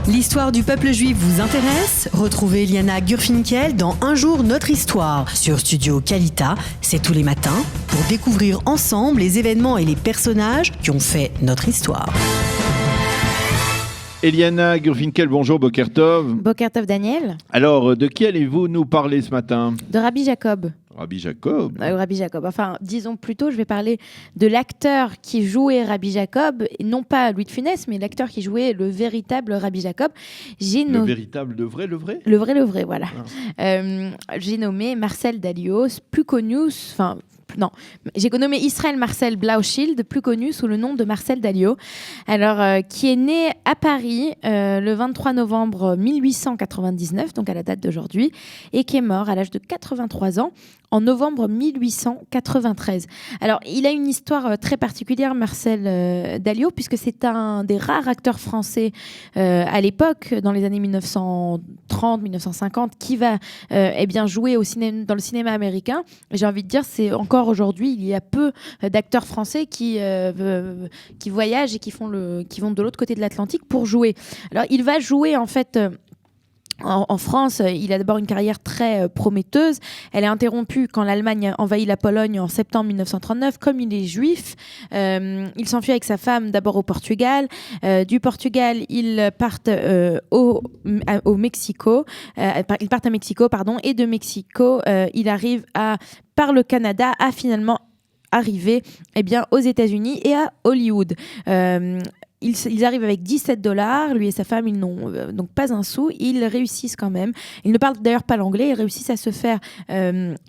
L'histoire du peuple juif vous intéresse ? Retrouvez Liana Gurfinkel dans Un jour notre histoire sur Studio Kalita. C'est tous les matins pour découvrir ensemble les événements et les personnages qui ont fait notre histoire. Liana Gurfinkel, bonjour, Boker Tov. Boker Tov Daniel. Alors, de qui allez-vous nous parler ce matin ? De Rabbi Jacob. Rabbi Jacob. Rabbi Jacob. Enfin, disons plutôt, je vais parler de l'acteur qui jouait Rabbi Jacob, et non pas Louis de Funès, mais l'acteur qui jouait le véritable Rabbi Jacob. Le véritable, le vrai ? Le vrai, voilà. J'ai nommé Marcel Dalios, plus connu... j'ai nommé Israël Marcel Blauschild, plus connu sous le nom de Marcel Dalio, qui est né à Paris le 23 novembre 1899, donc à la date d'aujourd'hui, et qui est mort à l'âge de 83 ans en novembre 1893. Alors, il a une histoire très particulière, Marcel Dalio, puisque c'est un des rares acteurs français à l'époque, dans les années 1930-1950, qui va jouer dans le cinéma américain. J'ai envie de dire, c'est encore aujourd'hui, il y a peu d'acteurs français qui voyagent et qui vont de l'autre côté de l'Atlantique pour jouer. Alors, il va jouer en fait... En France, il a d'abord une carrière très prometteuse. Elle est interrompue quand l'Allemagne envahit la Pologne en septembre 1939. Comme il est juif, il s'enfuit avec sa femme d'abord au Portugal. Du Portugal, ils partent au Mexico. Ils partent à Mexico, et de Mexico, il arrive par le Canada à finalement arriver aux États-Unis et à Hollywood. Ils arrivent avec $17, lui et sa femme, ils n'ont donc pas un sou, ils réussissent quand même. Ils ne parlent d'ailleurs pas l'anglais, ils réussissent à se faire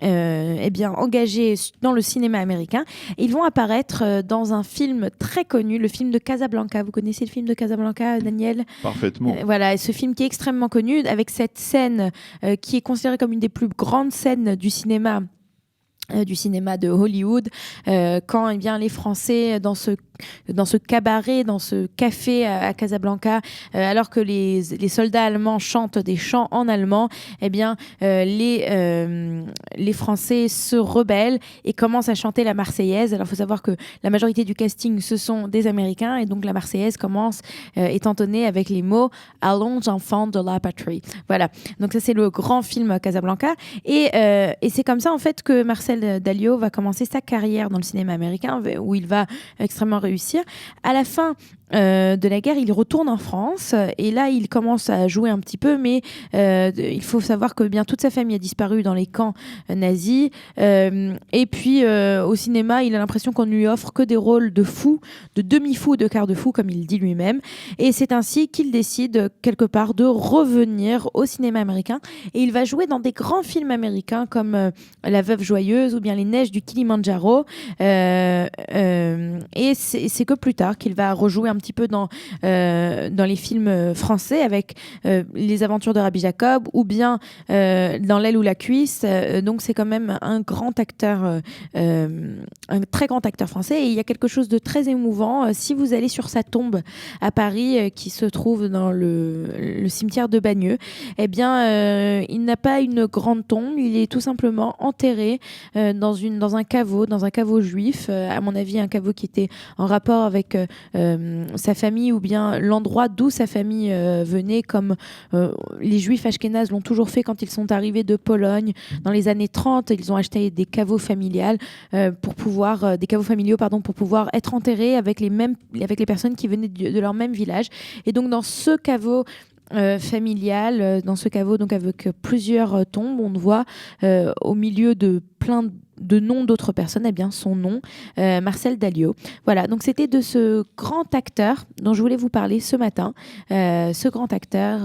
engager dans le cinéma américain. Et ils vont apparaître dans un film très connu, le film de Casablanca. Vous connaissez le film de Casablanca, Daniel ? Parfaitement. Voilà, ce film qui est extrêmement connu, avec cette scène qui est considérée comme une des plus grandes scènes du cinéma de Hollywood, quand les Français dans ce cabaret, dans ce café à Casablanca, alors que les soldats allemands chantent des chants en allemand, les Français se rebellent et commencent à chanter la Marseillaise. Alors il faut savoir que la majorité du casting ce sont des Américains, et donc la Marseillaise est entonnée avec les mots « Allons enfants de la patrie ». Voilà, donc ça c'est le grand film Casablanca, et c'est comme ça en fait que Marcel Dalio va commencer sa carrière dans le cinéma américain, où il va extrêmement réussir. À la fin de la guerre, il retourne en France, et là il commence à jouer un petit peu, mais il faut savoir que toute sa famille a disparu dans les camps nazis, et puis au cinéma il a l'impression qu'on ne lui offre que des rôles de fou, de demi-fou, de quart de fou comme il dit lui-même, et c'est ainsi qu'il décide quelque part de revenir au cinéma américain, et il va jouer dans des grands films américains comme La Veuve Joyeuse ou bien Les Neiges du Kilimandjaro, et c'est que plus tard qu'il va rejouer un petit peu dans les films français avec Les Aventures de Rabbi Jacob, ou bien dans L'aile ou la cuisse. Donc c'est quand même un grand acteur, un très grand acteur français, et il y a quelque chose de très émouvant si vous allez sur sa tombe à Paris, qui se trouve dans le cimetière de Bagneux. Il n'a pas une grande tombe, il est tout simplement enterré dans un caveau juif, à mon avis un caveau qui était en rapport avec sa famille, ou bien l'endroit d'où sa famille venait, comme les juifs ashkénazes l'ont toujours fait quand ils sont arrivés de Pologne dans les années 30. Ils ont acheté des caveaux familiaux pour pouvoir être enterrés avec les personnes qui venaient de leur même village. Et donc dans ce caveau familial, dans ce caveau donc avec plusieurs tombes, on voit au milieu de plein de noms d'autres personnes, son nom, Marcel Dalio. Voilà, donc c'était de ce grand acteur dont je voulais vous parler ce matin, ce grand acteur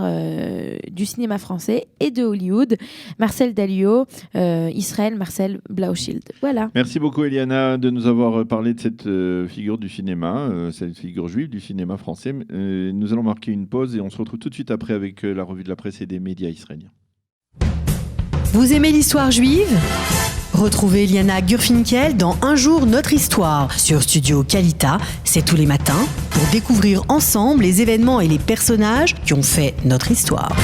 du cinéma français et de Hollywood, Marcel Dalio, Israël Marcel Blauschild. Voilà. Merci beaucoup Eliana de nous avoir parlé de cette figure du cinéma, cette figure juive du cinéma français. Nous allons marquer une pause et on se retrouve tout de suite après avec la revue de la presse et des médias israéliens. Vous aimez l'histoire juive ? Retrouvez Liana Gurfinkel dans Un jour notre histoire sur Studio Kalita. C'est tous les matins pour découvrir ensemble les événements et les personnages qui ont fait notre histoire.